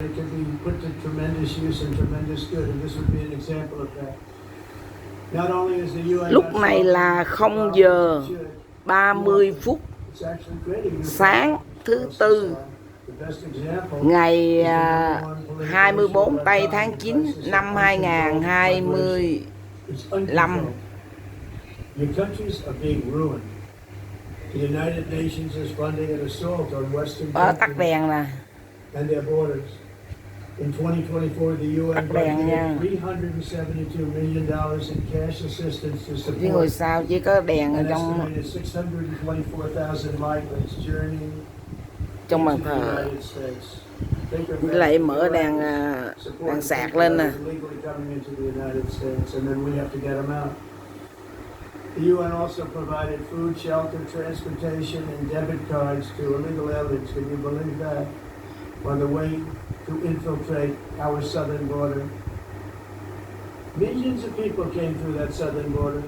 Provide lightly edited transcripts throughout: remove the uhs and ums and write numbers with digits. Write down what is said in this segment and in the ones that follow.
It can be put to tremendous use and tremendous good, and this would be an example of that. Not only is the UN Lúc này là 0 giờ 30 phút sáng thứ Tư, ngày 24 tây tháng 9 năm 2025. Your countries are being ruined. The United Nations is funding an assault on Western Tắt đèn nè. and their borders. In 2024, the UN budgeted $372 million in cash assistance to support Ngồi sao chỉ có đèn ở an trong estimated 624,000 migrants journeying trong bàn into the thờ. United States. Với lại mở đèn sạc lên nè. The UN also provided food, shelter, transportation, and debit cards to illegal aliens. Can you believe that? On the way to infiltrate our southern border. Millions of people came through that southern border.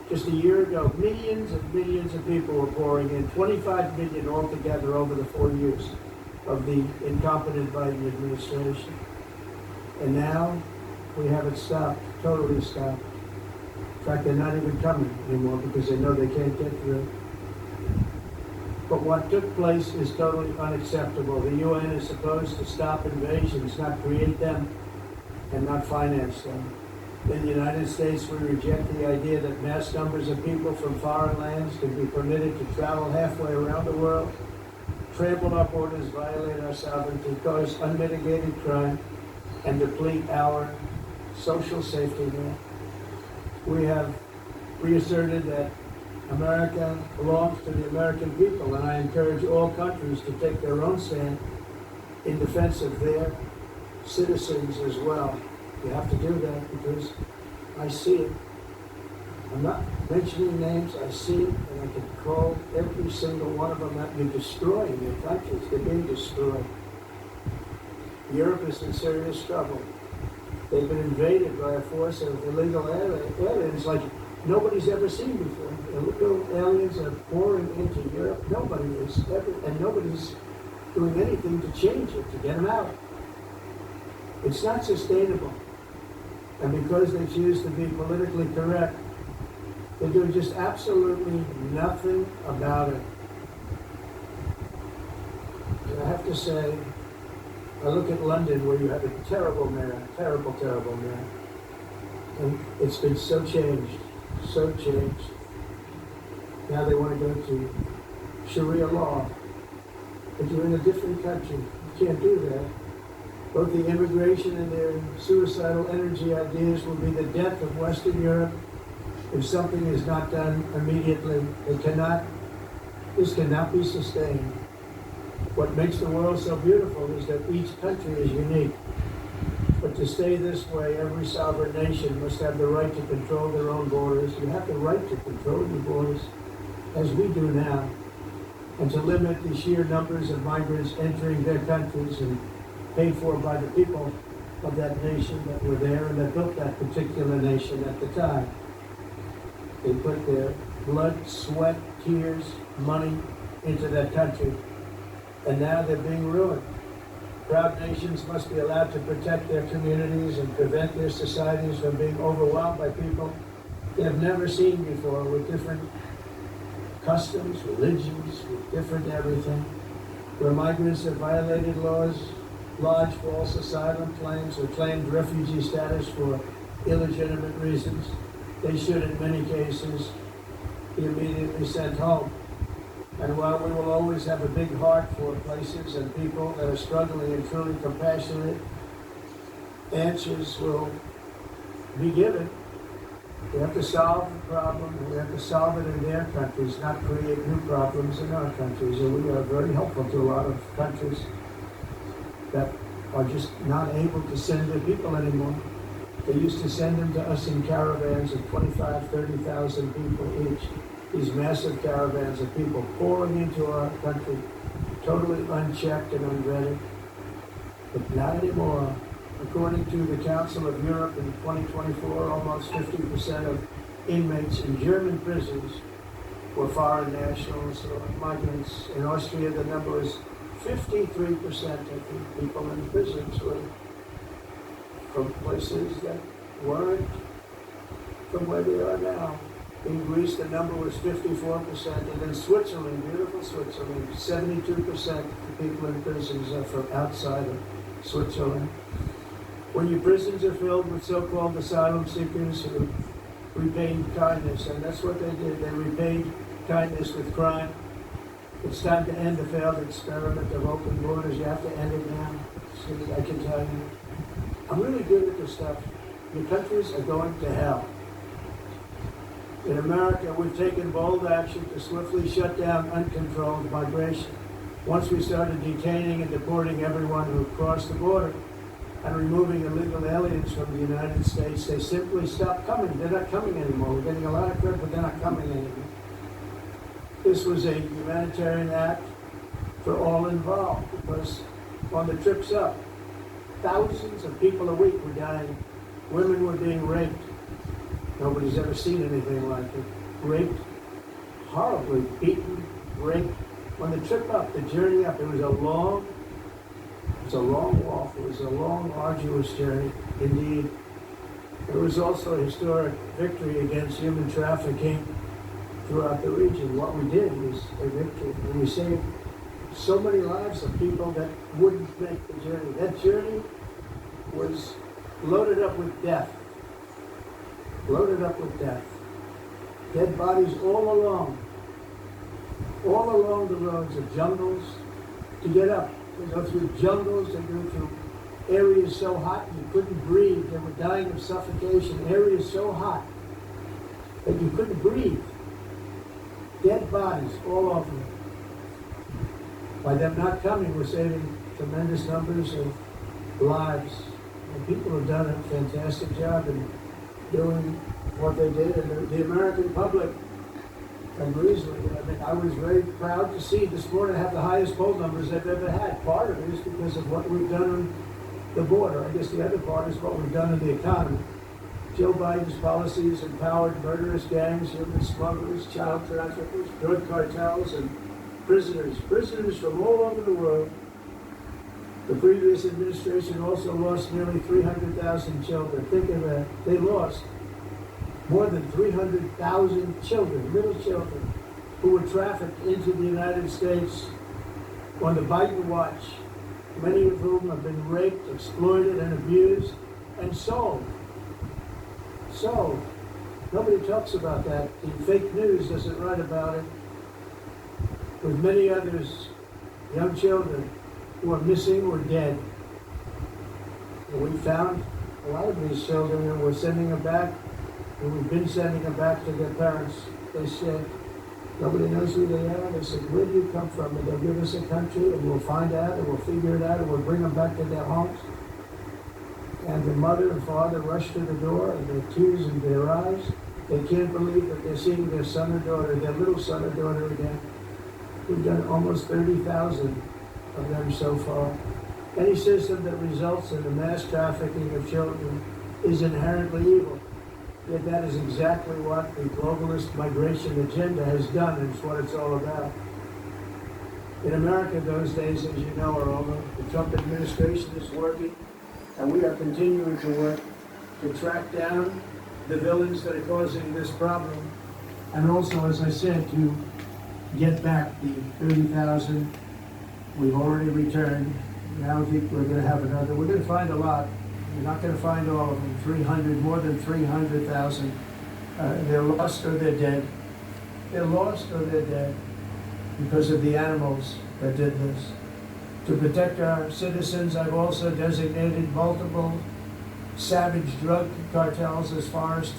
Just a year ago, millions and millions of people were pouring in, 25 million altogether over the 4 years of the incompetent Biden administration. And now we have it stopped, totally stopped. In fact, they're not even coming anymore because they know they can't get through. But what took place is totally unacceptable. The UN is supposed to stop invasions, not create them and not finance them. In the United States, we reject the idea that mass numbers of people from foreign lands can be permitted to travel halfway around the world, trample our borders, violate our sovereignty, cause unmitigated crime, and deplete our social safety net. We have reasserted that America belongs to the American people, and I encourage all countries to take their own stand in defense of their citizens as well. You have to do that because I see it. I'm not mentioning names, I see it, and I can call every single one of them out. You're destroying your countries. They're being destroyed. Europe is in serious trouble. They've been invaded by a force of illegal aliens like nobody's ever seen before. Illegal aliens are pouring into Europe. Nobody is ever, and nobody's doing anything to change it, to get them out. It's not sustainable. And because they choose to be politically correct, they're doing just absolutely nothing about it. And I have to say, I look at London where you have a terrible mayor, terrible mayor. And it's been so changed. Now they want to go to Sharia law. But you're in a different country. You can't do that. Both the immigration and their suicidal energy ideas will be the death of Western Europe if something is not done immediately. This cannot be sustained. What makes the world so beautiful is that each country is unique. But to stay this way, every sovereign nation must have the right to control their own borders. You have the right to control your borders, as we do now, and to limit the sheer numbers of migrants entering their countries and paid for by the people of that nation that were there and that built that particular nation at the time. They put their blood, sweat, tears, money into that country, and now they're being ruined. Proud nations must be allowed to protect their communities and prevent their societies from being overwhelmed by people they have never seen before, with different customs, religions, with different everything. Where migrants have violated laws, lodged false asylum claims, or claimed refugee status for illegitimate reasons, they should, in many cases, be immediately sent home. And while we will always have a big heart for places and people that are struggling and truly compassionate, answers will be given. We have to solve the problem, and we have to solve it in their countries, not create new problems in our countries. And we are very helpful to a lot of countries that are just not able to send their people anymore. They used to send them to us in caravans of 25,000, 30,000 people each. These massive caravans of people pouring into our country, totally unchecked and unvetted. But not anymore. According to the Council of Europe in 2024, almost 50% of inmates in German prisons were foreign nationals or migrants. In Austria, the number is 53% of the people in prisons were from places that weren't from where they are now. In Greece, the number was 54%, and in Switzerland, beautiful Switzerland, 72% of the people in prisons are from outside of Switzerland. When your prisons are filled with so-called asylum seekers who repaid kindness, and that's what they did. They repaid kindness with crime. It's time to end the failed experiment of open borders. You have to end it now. So I can tell you. I'm really good at this stuff. Your countries are going to hell. In America, we've taken bold action to swiftly shut down uncontrolled migration. Once we started detaining and deporting everyone who crossed the border and removing illegal aliens from the United States, they simply stopped coming. They're not coming anymore. We're getting a lot of credit, but they're not coming anymore. This was a humanitarian act for all involved, because on the trips up, thousands of people a week were dying. Women were being raped. Nobody's ever seen anything like it. Raped, horribly beaten, raped. On the trip up, the journey up, it was a long walk. It was a long, arduous journey, indeed. It was also a historic victory against human trafficking throughout the region. What we did was a victory. And we saved so many lives of people that wouldn't make the journey. That journey was loaded up with death. Loaded up with death. Dead bodies all along the roads of jungles to get up. They go through jungles, they go through areas so hot you couldn't breathe. They were dying of suffocation. Areas so hot that you couldn't breathe. Dead bodies all over. By them not coming, we're saving tremendous numbers of lives. And people have done a fantastic job in doing what they did, and the American public agrees with it. I mean, I was very proud to see this morning have the highest poll numbers they've ever had. Part of it is because of what we've done on the border. I guess the other part is what we've done in the economy. Joe Biden's policies empowered murderous gangs, human smugglers, child traffickers, drug cartels, and prisoners from all over the world. The previous administration also lost nearly 300,000 children. Think of that. They lost more than 300,000 children, little children, who were trafficked into the United States on the Biden watch, many of whom have been raped, exploited, and abused, and sold. Sold. Nobody talks about that. The fake news doesn't write about it. With many others, young children who are missing or dead. And we found a lot of these children, and we're sending them back, and we've been sending them back to their parents. They said, nobody knows who they are. They said, where do you come from? And they'll give us a country, and we'll find out, and we'll figure it out, and we'll bring them back to their homes. And the mother and father rush to the door, and their tears in their eyes. They can't believe that they're seeing their son or daughter, their little son or daughter again. We've done almost 30,000 of them so far. Any system that results in the mass trafficking of children is inherently evil. Yet that is exactly what the globalist migration agenda has done, and it's what it's all about. In America, those days, as you know, are over. The Trump administration is working, and we are continuing to work to track down the villains that are causing this problem, and also, as I said, to get back the 30,000 we've already returned. Now I think we're going to have another. We're going to find a lot. We're not going to find all of them. More than 300,000. They're lost or they're dead. They're lost or they're dead because of the animals that did this. To protect our citizens, I've also designated multiple savage drug cartels as far as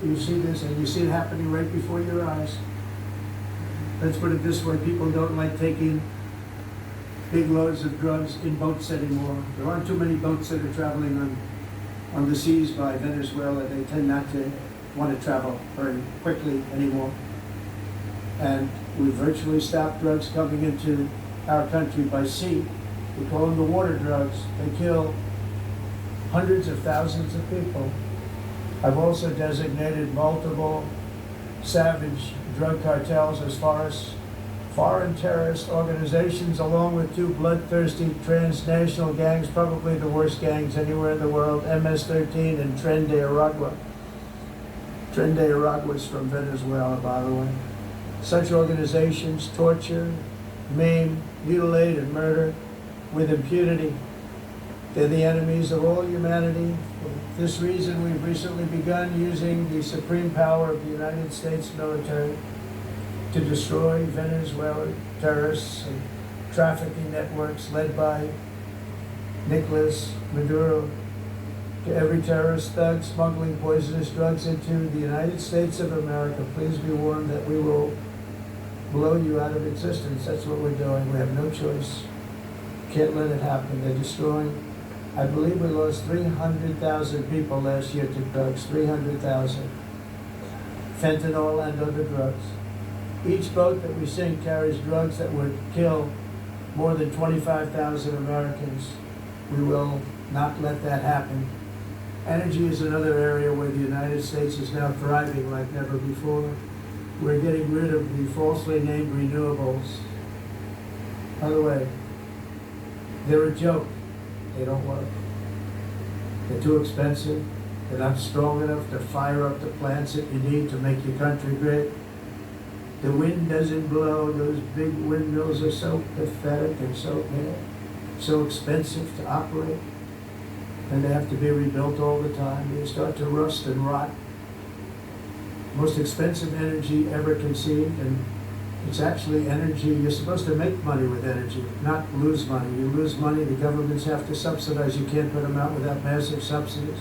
you see this, and you see it happening right before your eyes. Let's put it this way, people don't like taking big loads of drugs in boats anymore. There aren't too many boats that are traveling on the seas by Venezuela. They tend not to want to travel very quickly anymore. And we virtually stopped drugs coming into our country by sea. We call them the water drugs. They kill hundreds of thousands of people. I've also designated multiple savage drug cartels as far foreign terrorist organizations, along with two bloodthirsty transnational gangs, probably the worst gangs anywhere in the world, MS-13 and Tren de Aragua. Tren de Aragua is from Venezuela, by the way. Such organizations torture, maim, mutilate, and murder with impunity. They're the enemies of all humanity. For this reason, we've recently begun using the supreme power of the United States military to destroy Venezuelan terrorists and trafficking networks led by Nicolas Maduro. To every terrorist thug smuggling poisonous drugs into the United States of America, please be warned that we will blow you out of existence. That's what we're doing. We have no choice. Can't let it happen. They're destroying. I believe we lost 300,000 people last year to drugs. 300,000. Fentanyl and other drugs. Each boat that we sink carries drugs that would kill more than 25,000 Americans. We will not let that happen. Energy is another area where the United States is now thriving like never before. We're getting rid of the falsely named renewables. By the way, they're a joke. They don't work. They're too expensive. They're not strong enough to fire up the plants that you need to make your country great. The wind doesn't blow. Those big windmills are so pathetic and so expensive to operate. And they have to be rebuilt all the time. They start to rust and rot. Most expensive energy ever conceived, and it's actually energy. You're supposed to make money with energy, not lose money. You lose money, the governments have to subsidize. You can't put them out without massive subsidies.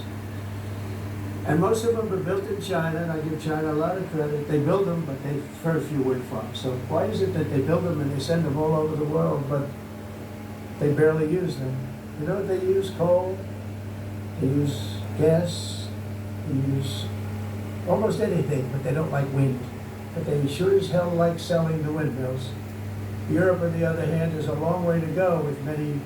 And most of them are built in China, and I give China a lot of credit. They build them, but they very few wind farms. So why is it that they build them and they send them all over the world, but they barely use them? You know what they use? Coal. They use gas. They use almost anything, but they don't like wind. But they sure as hell like selling the windmills. Europe, on the other hand, is a long way to go, with many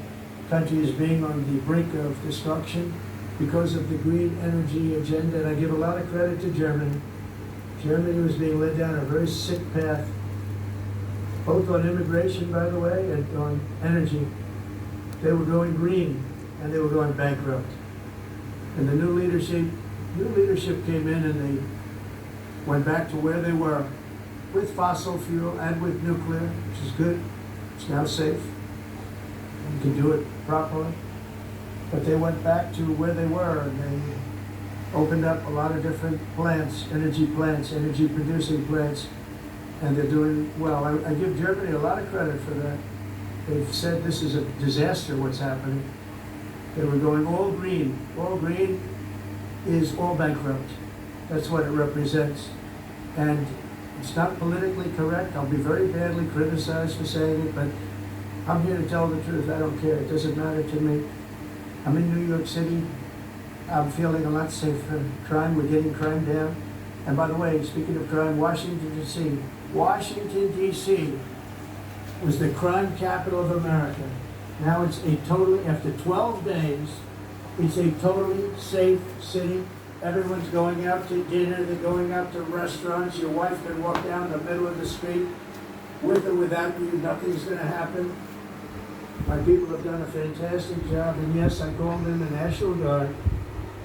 countries being on the brink of destruction because of the green energy agenda. And I give a lot of credit to Germany. Germany was being led down a very sick path, both on immigration, by the way, and on energy. They were going green, and they were going bankrupt. And the new leadership came in, and they went back to where they were, with fossil fuel and with nuclear, which is good. It's now safe. You can do it properly. But they went back to where they were, and they opened up a lot of different plants, energy producing plants, and they're doing well. I give Germany a lot of credit for that. They've said this is a disaster, what's happening. They were going all green. All green is all bankrupt. That's what it represents. And it's not politically correct. I'll be very badly criticized for saying it, but I'm here to tell the truth. I don't care. It doesn't matter to me. I'm in New York City. I'm feeling a lot safer. Crime, we're getting crime down. And by the way, speaking of crime, Washington, D.C. Washington, D.C. was the crime capital of America. Now it's a totally, after 12 days, it's a totally safe city. Everyone's going out to dinner, they're going out to restaurants. Your wife can walk down the middle of the street with or without you, nothing's going to happen. My people have done a fantastic job, and yes, I called in the National Guard,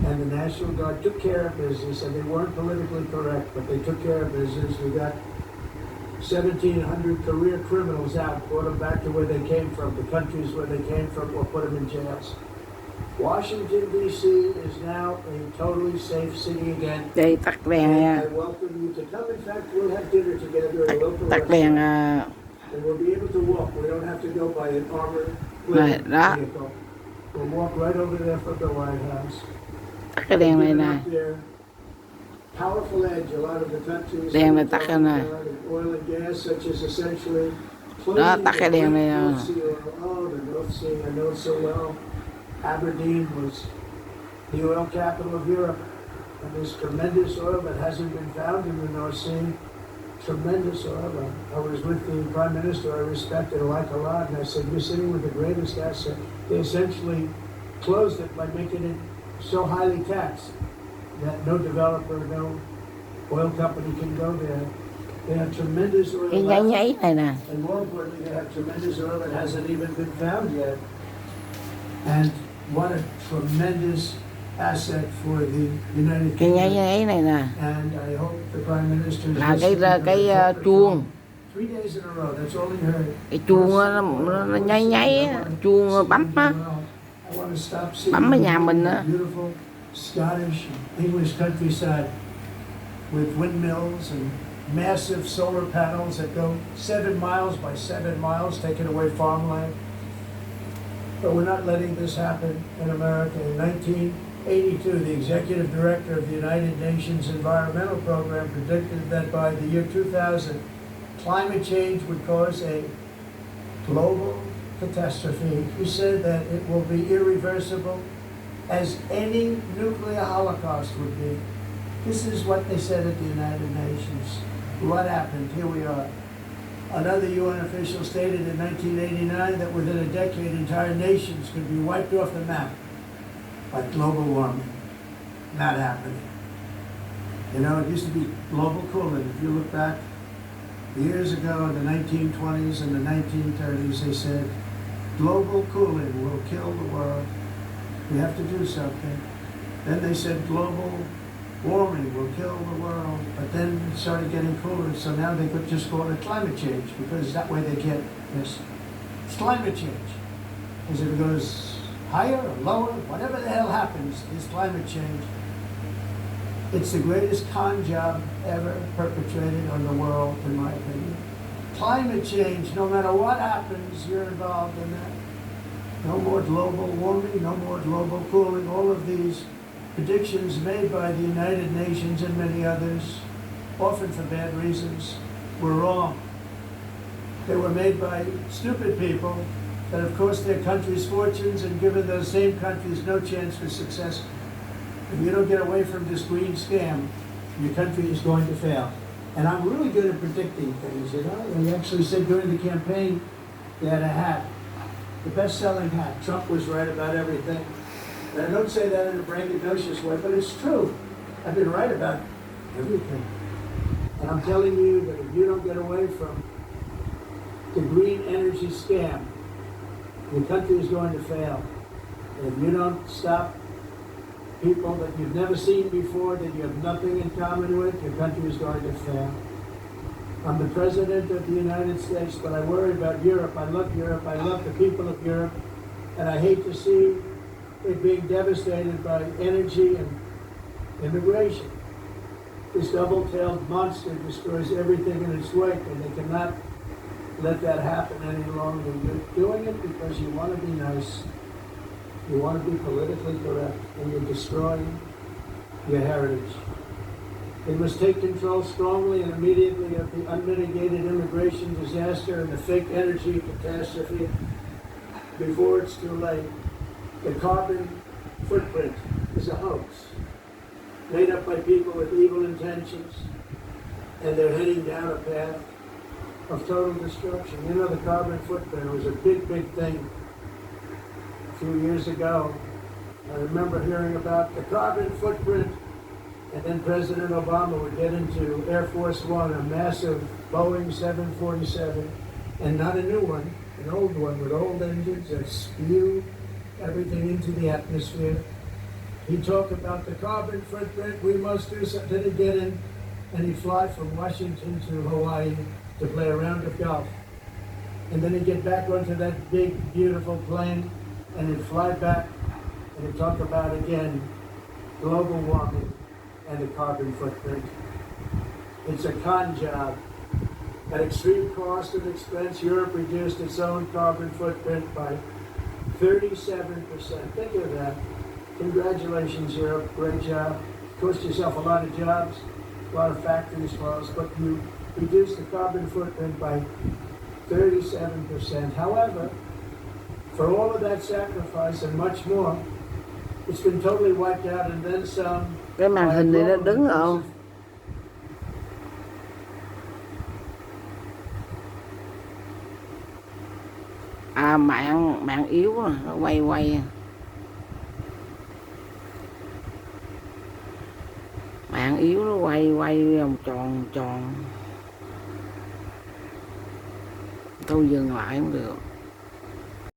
and the National Guard took care of business, and they weren't politically correct, but they took care of business. We got 1,700 career criminals out, brought them back to where they came from, the countries where they came from, or put them in jails. Washington, D.C. is now a totally safe city again. Đây tắt đèn And nha. I welcome you to come. In fact, we'll have dinner together at a local Tắt đèn restaurant. And we'll be able to walk. We don't have to go by an armored Này, đó. vehicle. We'll walk right over there from the White House. Tắt cái đèn này nè. Up there. Powerful edge. A lot of the countries Đèn này tắt ra nè. oil and gas, such as essentially Đó, tắt cái đèn này. North Sea oil. Oh, the North Sea, I know it so well. Aberdeen was the oil capital of Europe, and there's tremendous oil that hasn't been found in the North Sea. Tremendous oil. I was with the Prime Minister I respected like a lot, and I said, you're sitting with the greatest asset. They essentially closed it by making it so highly taxed that no developer, no oil company can go there. They have tremendous oil Cái nháy left, nháy này nè. and more importantly, they have tremendous oil that hasn't even been found yet. And what a tremendous asset for the United Cái nháy Kingdom. nháy này nè. And I hope the Prime Minister is Là listening to cái the chuông. 3 days in a row, that's all he heard. Cái chuông á, nó nháy nháy á, chuông bấm á. Bấm ở nhà mình á. Beautiful Scottish, English countryside with windmills and massive solar panels that go 7 miles by 7 miles, taking away farmland. But we're not letting this happen in America. In 1982, the executive director of the United Nations Environmental Program predicted that by the year 2000, climate change would cause a global catastrophe. He said that it will be irreversible as any nuclear holocaust would be. This is what they said at the United Nations. What happened? Here we are. Another UN official stated in 1989 that within a decade, entire nations could be wiped off the map by global warming. Not happening. You know, it used to be global cooling. If you look back years ago in the 1920s and the 1930s, they said, global cooling will kill the world. We have to do something. Then they said global warming will kill the world, but then it started getting cooler, so now they could just call it climate change, because that way they get this. It's climate change. Because if it goes higher or lower, whatever the hell happens, is climate change. It's the greatest con job ever perpetrated on the world, in my opinion. Climate change, no matter what happens, you're involved in that. No more global warming, no more global cooling, all of these predictions made by the United Nations and many others, often for bad reasons, were wrong. They were made by stupid people that have cost their countries fortunes and given those same countries no chance for success. If you don't get away from this green scam, your country is going to fail. And I'm really good at predicting things, you know. They actually said during the campaign, they had a hat, the best-selling hat. Trump was right about everything. And I don't say that in a braggadocious way, but it's true. I've been right about everything. And I'm telling you that if you don't get away from the green energy scam, your country is going to fail. And if you don't stop people that you've never seen before, that you have nothing in common with, your country is going to fail. I'm the President of the United States, but I worry about Europe. I love Europe. I love the people of Europe. And I hate to see it being devastated by energy and immigration. This double-tailed monster destroys everything in its wake, and they cannot let that happen any longer. You're doing it because you want to be nice. You want to be politically correct, and you're destroying your heritage. They must take control strongly and immediately of the unmitigated immigration disaster and the fake energy catastrophe before it's too late. The carbon footprint is a hoax made up by people with evil intentions, and they're heading down a path of total destruction. You know, the carbon footprint was a big, big thing a few years ago. I remember hearing about the carbon footprint, and then President Obama would get into Air Force One, a massive Boeing 747, and not a new one, an old one with old engines that spew everything into the atmosphere. He'd talk about the carbon footprint, we must do something. Then he'd get in and he'd fly from Washington to Hawaii to play a round of golf. And then he'd get back onto that big, beautiful plane and he'd fly back and he'd talk about again global warming and the carbon footprint. It's a con job. At extreme cost and expense, Europe reduced its own carbon footprint by 37%. Think of that. Congratulations, Europe. Great job. Cost yourself a lot of jobs, a lot of factories closed, but you reduced the carbon footprint by 37%. However, for all of that sacrifice and much more, it's been totally wiped out and then some. Cái màn hình này nó đứng không? À, mạng yếu à, nó quay mạng yếu, nó quay vòng tròn. Tôi dừng lại không được.